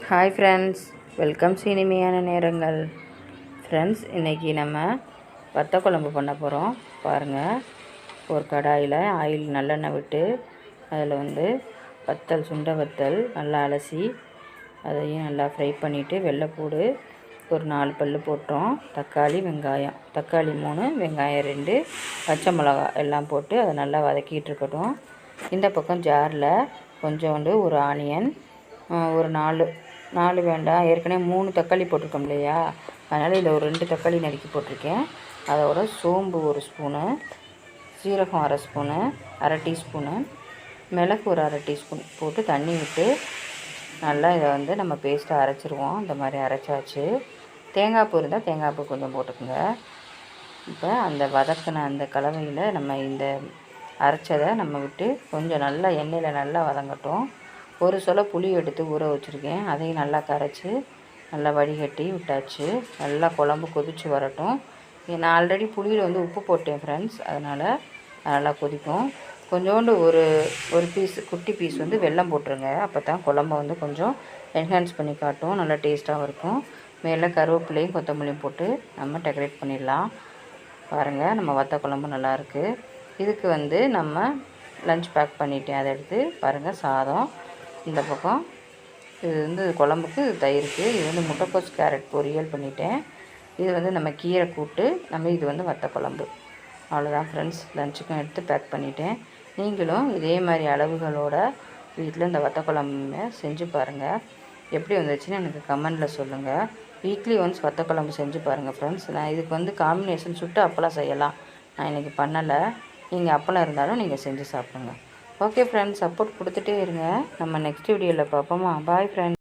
Hi friends, welcome to இனிமையான நேரங்கள். Friends, இன்றைக்கி நம்ம வத்த குழம்பு பண்ண போகிறோம். பாருங்கள், ஒரு கடாயில் ஆயில் நல்லெண்ணெய் விட்டு அதில் வத்தல், சுண்டை வத்தல் நல்லா அலசி அதையும் நல்லா ஃப்ரை பண்ணிவிட்டு வெள்ளைப்பூடு ஒரு 4 பல் போட்டோம். தக்காளி, வெங்காயம், தக்காளி 3, வெங்காயம் 2, பச்சை மிளகா எல்லாம் போட்டு அதை நல்லா வதக்கிட்டு இருக்கட்டும். இந்த பக்கம் ஜாரில் கொஞ்சோண்டு ஒரு ஆனியன், ஒரு 4 வேண்டாம், ஏற்கனவே 3 தக்காளி போட்டிருக்கோம் இல்லையா, அதனால் இதில் ஒரு 2 தக்காளி நறுக்கி போட்டிருக்கேன். அதோட சோம்பு 1 ஸ்பூனு, சீரகம் 1/2 ஸ்பூனு, 1/2 டீஸ்பூனு, மிளகு ஒரு 1/2 டீஸ்பூன் போட்டு தண்ணி விட்டு நல்லா இதை நம்ம பேஸ்ட்டாக அரைச்சிருவோம். இந்த மாதிரி அரைச்சாச்சு. தேங்காய் பூ இருந்தால் தேங்காய் பூ கொஞ்சம் போட்டுக்கோங்க. இப்போ அந்த வதக்கின அந்த கலவையில் நம்ம இந்த அரைச்சதை நம்ம விட்டு கொஞ்சம் நல்லா எண்ணெயில் நல்லா வதங்கட்டும். ஒரு சொல புளி எடுத்து ஊற வச்சுருக்கேன், அதையும் நல்லா கரைச்சி நல்லா வடிகட்டி விட்டாச்சு. நல்லா குழம்பு கொதித்து வரட்டும். நான் ஆல்ரெடி புளியில் உப்பு போட்டேன் ஃப்ரெண்ட்ஸ், அதனால் நல்லா கொதிக்கும். கொஞ்சோண்டு ஒரு பீஸ், குட்டி பீஸ் வெல்லம் போட்டுருங்க. அப்போ தான் குழம்பு கொஞ்சம் என்ஹான்ஸ் பண்ணி காட்டும், நல்லா டேஸ்ட்டாகவும் இருக்கும். மேலே கருவேப்பிலையும் கொத்தமல்லியும் போட்டு நம்ம டெக்கரேட் பண்ணிடலாம். பாருங்கள், நம்ம வத்த குழம்பு நல்லாயிருக்கு. இதுக்கு நம்ம லஞ்ச் பேக் பண்ணிட்டேன். அதை எடுத்து பாருங்கள், சாதம் இந்த பக்கம், இது குழம்புக்கு தயிருக்கு. இது முட்டைக்கோஸ் கேரட் பொரியல் பண்ணிட்டேன். இது நம்ம கீரை கூட்டு, நம்ம இது வத்த குழம்பு. அவ்வளோதான் ஃப்ரெண்ட்ஸ், லஞ்சுக்கும் எடுத்து பேக் பண்ணிட்டேன். நீங்களும் இதே மாதிரி அளவுகளோட வீட்டில் இந்த வத்த குழம்பு செஞ்சு பாருங்கள். எப்படி வந்துச்சுன்னு எனக்கு கமெண்டில் சொல்லுங்கள். வீக்லி ஒன்ஸ் வத்த குழம்பு செஞ்சு பாருங்கள் ஃப்ரெண்ட்ஸ். நான் இதுக்கு காம்பினேஷன் சுட்டு அப்பளம் செய்யலாம். நான் இன்றைக்கி பண்ணலை. நீங்கள் அப்பளம் இருந்தாலும் நீங்கள் செஞ்சு சாப்பிடுங்க. ஓகே ஃப்ரெண்ட்ஸ், சப்போர்ட் கொடுத்துட்டே இருங்க. நம்ம நெக்ஸ்ட் வீடியோவில் பார்ப்போமா? Bye friends.